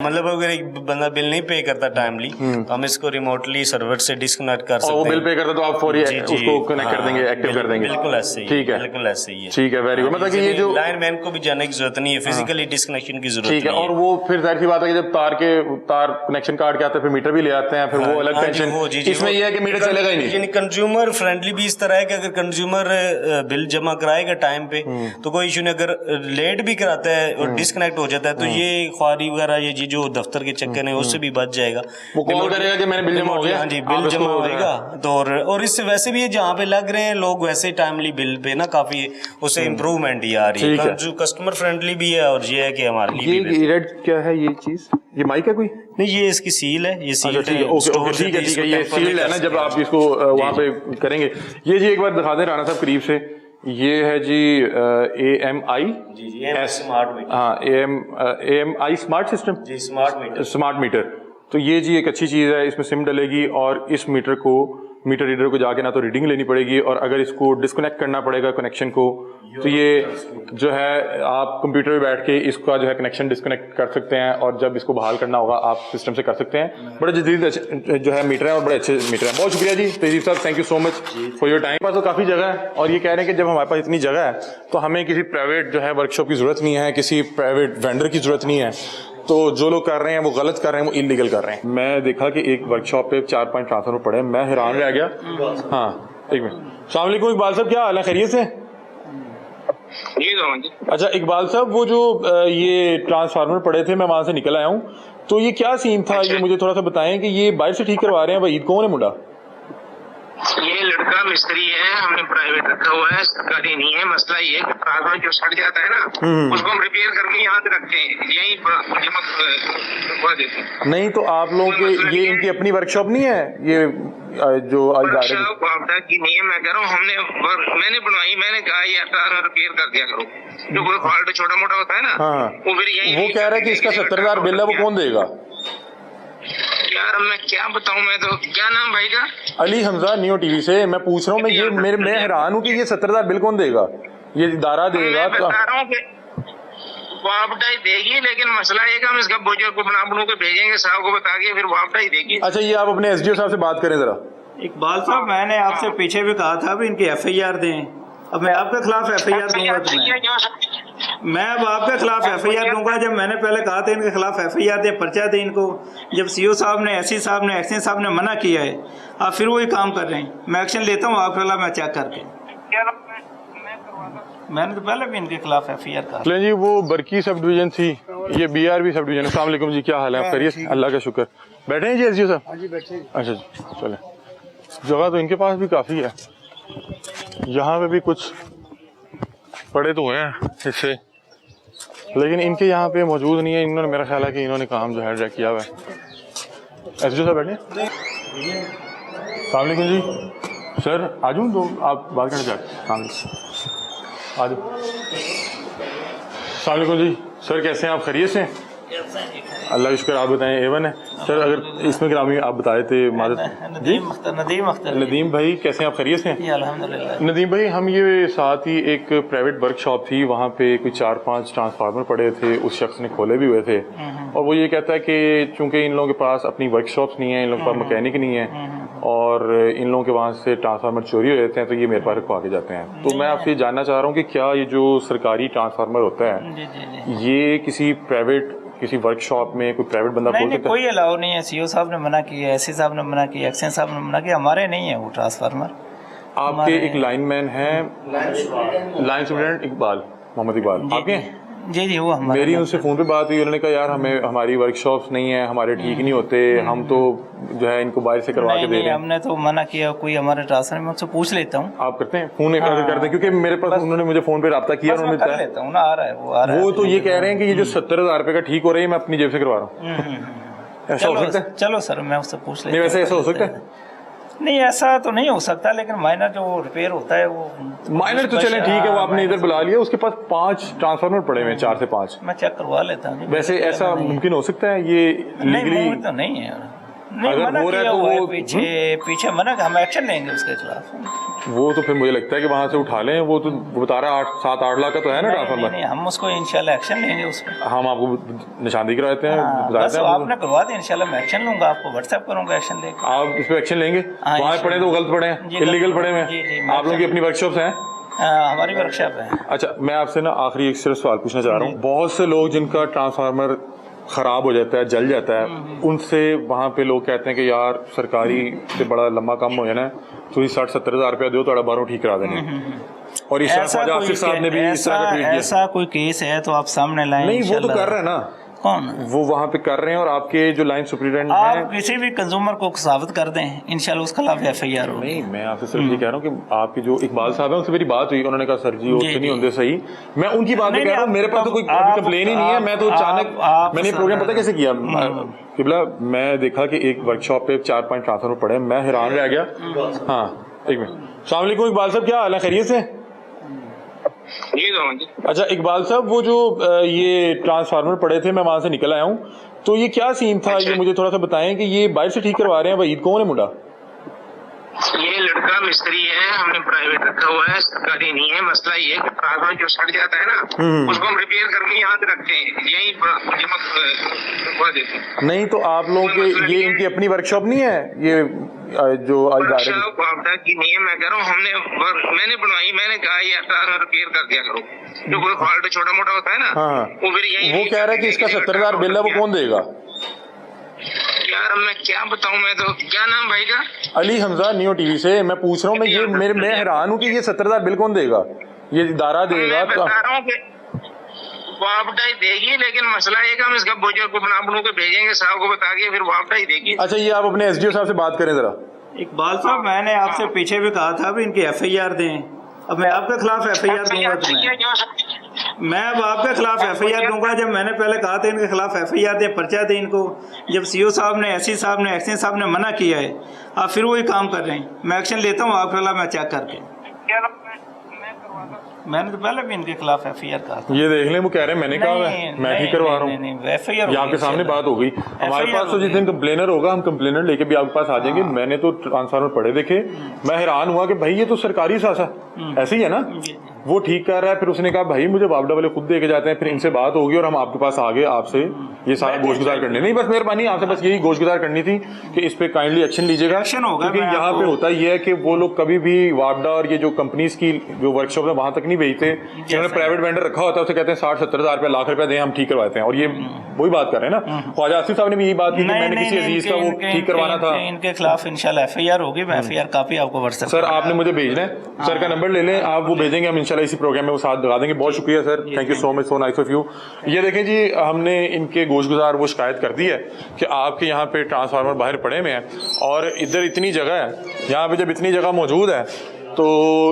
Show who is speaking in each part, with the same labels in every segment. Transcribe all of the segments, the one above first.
Speaker 1: मतलब अगर एक बंदा बिल नहीं पे करता टाइमली तो हम इसको रिमोटली सर्वर से डिस्कनेक्ट कर सकते हैं।
Speaker 2: वो बिल पे करता तो आप फौरी उसको कनेक्ट कर देंगे, एक्टिव कर देंगे।
Speaker 1: बिल्कुल ऐसे ही,
Speaker 2: ठीक है,
Speaker 1: बिल्कुल ऐसे ही है।
Speaker 2: ठीक है, वेरी गुड। मतलब कि ये जो
Speaker 1: लाइन मैन को भी जाने की जरूरत नहीं है, फिजिकली डिस्कनेक्शन की जरूरत
Speaker 2: ठीक है। और वो फिर जाहिर सी बात है कि जब तार कनेक्शन काट के आते हैं फिर मीटर भी ले आते हैं, फिर वो अलग टेंशन। इसमें ये है कि मीटर चलेगा ही नहीं।
Speaker 1: कंज्यूमर फ्रेंडली भी इस तरह है कि अगर कंज्यूमर बिल जमा कराएगा टाइम पे तो कोई इशू नहीं, अगर लेट भी कराता है और डिस्कनेक्ट हो जाता है तो ये ख्वारी वगैरह ये जो दफ्तर के चक्कर है उससे भी बच जाएगा।
Speaker 2: वो कॉल करेगा कि मैंने बिल जमा हो गया।
Speaker 1: हाँ जी, बिल जमा होएगा तो और इससे वैसे भी जहाँ पे लग रहे हैं लोग वैसे टाइमली बिल पे ना काफी उससे इम्प्रूवमेंट ही आ रही है, जो कस्टमर फ्रेंडली भी है और ये है कि हमारे लिए भी।
Speaker 2: ये रेड क्या है ये चीज? ये माइक है कोई?
Speaker 1: नहीं, ये इसकी सील है, ये सील है।
Speaker 2: ठीक है, ये सील है ना, जब आप इसको वहाँ पे करेंगे। ये जी एक बार दिखा दें राणा साहब करीब से। ये है जी AMI
Speaker 1: स्मार्ट मीटर।
Speaker 2: हाँ, AMI स्मार्ट सिस्टम जी, स्मार्ट मीटर। तो ये जी एक अच्छी चीज़ है, इसमें सिम डलेगी और इस मीटर रीडर को जाके ना तो रीडिंग लेनी पड़ेगी और अगर इसको डिस्कनेक्ट करना पड़ेगा कनेक्शन को तो ये जो है आप कंप्यूटर पे बैठ के इसका जो है कनेक्शन डिस्कनेक्ट कर सकते हैं और जब इसको बहाल करना होगा आप सिस्टम से कर सकते हैं। बड़े जदीद जो है मीटर है और बड़े अच्छे मीटर है। बहुत शुक्रिया जी तहजीब साहब, thank you so much for your time. पास तो काफ़ी जगह है और ये कह रहे हैं कि जब हमारे पास इतनी जगह है तो हमें किसी प्राइवेट जो है वर्कशॉप की ज़रूरत नहीं है, किसी प्राइवेट वेंडर की ज़रूरत नहीं है। तो जो लोग कर रहे हैं वो गलत कर रहे हैं, वो इलीगल कर रहे हैं। मैं देखा कि एक वर्कशॉप पे 4-5 ट्रांसफार्मर पड़े, मैं हैरान रह गया। हाँ, एक मिनट। अस्सलाम वालेकुम इकबाल साहब, क्या हाल है, खैरियत से? अच्छा इकबाल साहब, वो जो ये ट्रांसफार्मर पड़े थे मैं वहां से निकल आया हूँ, तो ये क्या सीन था? ये मुझे थोड़ा सा बताएं कि ये बाहर से ठीक करवा रहे हैं वहीद, कौन है मुंडा?
Speaker 3: ये लड़का मिस्त्री है, हमने प्राइवेट रखा हुआ है, सरकारी नहीं है। मसला ये है कि ट्रांसफार्मर जो सड़ जाता है ना उसको हम रिपेयर करके यहाँ पे रखते हैं, यही जमा देते हैं। नहीं
Speaker 2: तो आप लोगों के ये इनकी अपनी वर्कशॉप नहीं है? ये जो
Speaker 3: वर्कशॉप की नहीं है, मैं कह रहा हूँ मैंने बनवाई, मैंने कहा ये ट्रांसफार्मर रिपेयर कर दिया करो। जो कोई फॉल्ट छोटा मोटा होता है ना वो फिर यही।
Speaker 2: वो कह रहा है कि इसका 70,000 बिल है, वो कौन देगा?
Speaker 3: यार मैं क्या बताऊं, मैं तो क्या नाम भाई का?
Speaker 2: अली हमजा, नियो टीवी से मैं पूछ रहा हूँ। मैं हैरान हूँ कि ये 70,000 बिल कौन देगा? ये इदारा देगा?
Speaker 3: मैं बता रहा हूँ कि वापस देगी, लेकिन मसला है कि हम इसका बोझ को बना के भेजेंगे, साहब को बता के फिर वापस देगी।
Speaker 2: अच्छा, ये आप अपने SDO साहब से बात करें जरा।
Speaker 4: इकबाल साहब, मैंने आपसे पीछे भी कहा था इनकी FIR दें। अब मैं आपके खिलाफ FIR दूंगा मैं अब आपके खिलाफ FIR दूंगा। जब मैंने पहले कहा था इनके खिलाफ FIR दे, पर्चा दे इनको। जब CO साहब ने, SC साहब ने, एक्शन साहब ने मना किया है, आप फिर वही काम कर रहे हैं। मैं एक्शन लेता हूँ आपके खिलाफ, मैं चेक करके। मैंने तो पहले भी इनके खिलाफ FIR कहा
Speaker 2: जी। वो बरकी सब डिवीजन थी, ये BRB सब डिवीजन। अस्सलाम वालेकुम जी, क्या हाल है, आप खैरियत? अल्लाह का शुक्र। बैठे हैं जी SDO साहब? जी बैठे। अच्छा जी, चले। जगह तो इनके पास भी काफ़ी है, यहाँ पे भी कुछ पड़े तो हैं हिस्से, लेकिन इनके यहाँ पे मौजूद नहीं है। इन्होंने, मेरा ख्याल है कि इन्होंने काम जो है डायरेक्ट किया हुआ है। SDO साहब बैठे। अस्सलाम वालेकुम जी सर, आ जाऊँ तो आप बात करना चाहते हैं? आ जाओ। अस्सलाम वालेकुम जी सर, कैसे हैं आप, खैरियत से? अल्लाह का शुक्र, आप बताएं। A1 है सर। अगर इसमें ग्रामी आप बताए थे नदीम भाई, कैसे हैं आप, खैरियत से?
Speaker 4: अल्हम्दुलिल्लाह।
Speaker 2: नदीम भाई, हम ये साथ ही एक प्राइवेट वर्कशॉप थी, वहाँ पे कोई 4-5 ट्रांसफार्मर पड़े थे, उस शख्स ने खोले भी हुए थे और वो ये कहता है कि चूंकि इन लोगों के पास अपनी वर्कशॉप्स नहीं है, इन लोगों के पास मैकेनिक नहीं है और इन लोगों के वहाँ से ट्रांसफार्मर चोरी हो जाते हैं तो ये मेरे पास रखवा के जाते हैं। तो मैं आपसे जानना चाह रहा हूँ कि क्या ये जो सरकारी ट्रांसफार्मर होता है ये किसी प्राइवेट, किसी वर्कशॉप में कोई प्राइवेट बंदा खोल सकता है?
Speaker 4: कोई अलाउ नहीं है। CO साहब ने मना किया, SC साहब ने मना किया, एक्शन साहब ने मना किया, हमारे नहीं है वो ट्रांसफार्मर।
Speaker 2: आपके एक लाइनमैन है, लाइन सुपरिटेंडेंट इकबाल, मोहम्मद इकबाल आपके हैं?
Speaker 4: जी वो हमारे।
Speaker 2: मेरी उनसे फ़ोन पे बात हुई, उन्होंने कहा यार हमें हमारी वर्कशॉप्स नहीं है, हमारे ठीक नहीं होते, हम तो जो है इनको बाहर से करवा के दे रहे हैं।
Speaker 4: हमने तो मना किया, कोई हमारे ट्रांसफर में, उससे पूछ लेता हूँ।
Speaker 2: आप करते हैं फ़ोन करते हैं? क्योंकि मेरे पास उन्होंने मुझे फ़ोन पे रब्ता किया, उन्होंने
Speaker 4: कर लेता हूँ ना, आ रहा है वो, आ रहा है।
Speaker 2: वो तो ये कह रहे हैं कि ये जो 70,000 रुपये का ठीक हो रही है मैं अपनी जेब से करवा रहा हूँ। ऐसा हो सकता है?
Speaker 4: चलो सर, मैं उससे पूछ लेता हूँ।
Speaker 2: वैसे ऐसा हो सकता है?
Speaker 4: नहीं, ऐसा तो नहीं हो सकता, लेकिन माइनर जो रिपेयर होता है वो
Speaker 2: माइनर तो चलें ठीक है, वो आपने इधर बुला लिया, उसके पास 5 ट्रांसफार्मर पड़े हुए हैं, 4 से 5।
Speaker 4: मैं चेक करवा लेता हूँ।
Speaker 2: वैसे ऐसा मुमकिन हो सकता है? ये
Speaker 4: नहीं, तो नहीं है। नहीं,
Speaker 2: अगर
Speaker 4: मना
Speaker 2: हो रहा है
Speaker 4: किया
Speaker 2: तो
Speaker 4: हुआ है
Speaker 2: वो
Speaker 4: पीछे मना, हम एक्शन लेंगे उसके खिलाफ।
Speaker 2: वो तो फिर मुझे लगता है कि वहां से उठा लें। वो तो वो बता रहा है 7-8 लाख का तो है ना
Speaker 4: नहीं,
Speaker 2: ट्रांसफार्मर।
Speaker 4: नहीं, हम उसको इंशाल्लाह एक्शन लेंगे उस पर।
Speaker 2: हम आपको निशानदेही करवाते हैं,
Speaker 4: हाँ,
Speaker 2: बताते
Speaker 4: बस
Speaker 2: हैं
Speaker 4: आपने करवा दी, इंशाल्लाह मैं एक्शन लूंगा, आपको व्हाट्सएप करूंगा एक्शन लेके।
Speaker 2: आप इस पर एक्शन लेंगे।
Speaker 4: हाँ,
Speaker 2: वहाँ पड़े तो गलत पड़े हैं,
Speaker 4: जी,
Speaker 2: इलीगल
Speaker 4: गलत
Speaker 2: पड़े हुए
Speaker 4: जी, जी,
Speaker 2: हैं।
Speaker 4: मैं
Speaker 2: आप लोगों की अपनी वर्कशॉप्स हैं।
Speaker 4: हमारी वर्कशॉप है।
Speaker 2: अच्छा, मैं आपसे ना आखिरी एक सिर्फ सवाल पूछना चाह रहा हूँ। बहुत से लोग जिनका ट्रांसफार्मर खराब हो जाता है, जल जाता है, उनसे वहाँ पे लोग कहते हैं कि यार सरकारी से बड़ा लंबा काम हो जाना है, तो 60-70 हज़ार रुपया दो तो बाहरों ठीक करा देने। और इस तरह आसिफ साहब ने भी इस तरह का ट्वीट किया।
Speaker 4: ऐसा कोई केस है तो आप सामने लाएं।
Speaker 2: नहीं, वो तो कर रहे हैं ना,
Speaker 4: कौन
Speaker 2: वो वहाँ पे कर रहे हैं। और आपके जो लाइन सुपरिटेंडेंट हैं,
Speaker 4: आप किसी भी कंज्यूमर को साबित कर दें, इंशाल्लाह उसके खिलाफ FIR होगी।
Speaker 2: नहीं, मैं आपसे सिर्फ ये कह रहा हूँ कि आपके जो इकबाल साहब हैं उनसे मेरी बात हुई, उन्होंने कहा सर जी वो नहीं होते सही। मैं उनकी बात
Speaker 4: नहीं,
Speaker 2: कह रहा हूँ, मेरे पास तो कोई कंप्लेन ही नहीं है। मैं तो अचानक मैंने प्रोग्राम पता कैसे किया किबला, मैं देखा कि एक वर्कशॉप पे 4-5 ट्रांसफार्मर पड़े, मैं हैरान रह गया। हाँ, एक मिनट। अस्सलाम वालेकुम इकबाल साहब, क्या हाल है, खैरियत से? अच्छा इकबाल साहब, वो जो ये ट्रांसफार्मर पड़े थे, मैं वहां से निकल आया हूँ, तो ये क्या सीन था? ये मुझे थोड़ा सा बताएं कि ये बाहर से ठीक करवा रहे हैं वहीद, कौन है मुंडा?
Speaker 3: ये लड़का मिस्त्री है, हमने प्राइवेट रखा हुआ है, सरकारी नहीं है। मसला ये है कि ट्रांसफार्मर जो सड़ जाता है ना, उसको हम रिपेयर करके यहाँ रखते हैं, यही जमा देते हैं।
Speaker 2: नहीं तो आप लोगों के ये इनकी अपनी वर्कशॉप नहीं है, ये जो
Speaker 3: वर्कशॉप आपदा की नहीं है। मैं कह रहा हूँ मैंने बनवाई, मैंने कहा ये ट्रांसफार्मर रिपेयर कर दिया करो, जो कोई फॉल्ट छोटा मोटा होता है ना।
Speaker 2: हाँ,
Speaker 3: वो फिर यही
Speaker 2: वो कह रहा है कि इसका 70,000 बिल है, वो कौन देगा?
Speaker 3: यार मैं क्या बताऊं, मैं तो क्या नाम भाई का?
Speaker 2: अली हमजा, न्यू टीवी से मैं पूछ रहा हूँ। मैं हैरान हूँ कि ये 70,000 बिल कौन देगा? ये इदारा देगा?
Speaker 3: मैं बता रहा हूँ कि वापडाई देगी, लेकिन मसला एक हम इसका बोझ को बना के भेजेंगे, साहब को बता के फिर वापडाई देगी।
Speaker 2: अच्छा, ये आप अपने SDO साहब से बात करें जरा।
Speaker 4: इकबाल साहब, मैंने आपसे पीछे भी कहा था भी इनकी FIR दें। अब मैं आपके खिलाफ FIR दूंगा, तो मैं अब आपके खिलाफ FIR दूंगा। जब मैंने पहले कहा था इनके खिलाफ FIR दे, पर्चा दे इनको, जब CO साहब ने, SC साहब ने, एक्शन साहब ने मना किया है, आप फिर वही काम कर रहे हैं। मैं एक्शन लेता हूँ आपके खिलाफ, मैं चेक करके। मैंने तो पहले भी इनके खिलाफ FIR कहा था।
Speaker 2: ये देख लें, वो कह रहे हैं मैंने कहा मैं ठीक करवा रहा हूँ।
Speaker 4: FIR
Speaker 2: ये आपके सामने बात हो गई। हमारे पास तो जिस दिन कंप्लेनर होगा, हम कंप्लेनर लेके भी आपके पास आ जाएंगे। मैंने तो ट्रांसफार्मर पड़े देखे, मैं हैरान हुआ कि भाई ये तो सरकारी सासा ऐसे ही है ना, वो ठीक कर रहा है। फिर उसने कहा भाई मुझे वापडा वाले खुद दे के जाते हैं। फिर इनसे बात होगी और हम आपके पास आ गए, आपसे ये सारा गोशगुजार करने। नहीं, बस मेहरबानी आपसे बस यही गोशगुजार करनी थी कि इस पे काइंडली एक्शन लीजिएगा, क्योंकि यहाँ पे होता ये है कि वो लोग कभी भी वापडा और ये जो कंपनीज की जो वर्कशॉप है वहां तक नहीं भेजते। जिन्होंने प्राइवेट वेंडर रखा होता है उसे कहते हैं 60-70 हज़ार रुपया, लाख रुपया दें, हम ठीक करवाते हैं। और ये वही बात कर रहे हैं ना। ख्वाजा आसिफ साहब ने भी यही बात की कि मैंने किसी अजीज का वो ठीक करवाना था।
Speaker 4: इनके खिलाफ इंशाल्लाह FIR होगी। मैं FIR कॉपी आपको व्हाट्सएप।
Speaker 2: सर आपने मुझे भेजना है, सर का नंबर ले लें, आप वो भेजेंगे, हम इंशाल्लाह इसी प्रोग्राम में वो साथ लगा देंगे। बहुत शुक्रिया sir, thank you so much, so nice of you. ये देखें जी, हमने इनके गोशगुजार वो शिकायत कर दी है कि आपके यहाँ पे ट्रांसफार्मर बाहर पड़े हुए हैं और इधर इतनी जगह है। यहाँ पे जब इतनी जगह मौजूद है तो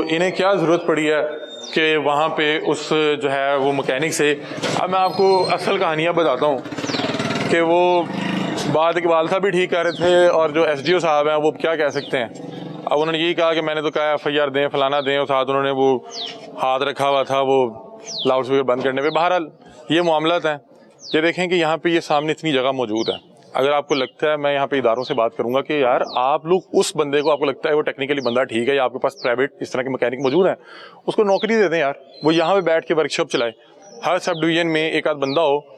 Speaker 2: इन्हें क्या ज़रूरत पड़ी है कि वहाँ पे उस जो है वो मैकेनिक से। अब मैं आपको असल कहानियाँ बताता हूँ कि वो बात इकबाल साहब भी ठीक कर रहे थे और जो SDO साहब हैं वो क्या कह सकते हैं। अब उन्होंने यही कहा कि मैंने तो कहा FIR दें, फलाना दें, और साथ उन्होंने वो हाथ रखा हुआ था वो लाउड स्पीकर बंद करने पे। बहरहाल ये मामलात हैं। ये देखें कि यहाँ पे ये सामने इतनी जगह मौजूद है। अगर आपको लगता है, मैं यहाँ पे इदारों से बात करूंगा कि यार आप लोग उस बंदे को, आपको लगता है वो टेक्निकली बंदा ठीक है या आपके पास प्राइवेट इस तरह के मैकेनिक मौजूद हैं, उसको नौकरी दे दें यार। वो यहाँ पे बैठ के वर्कशॉप चलाए। हर सब डिवीजन में एक आध बंदा हो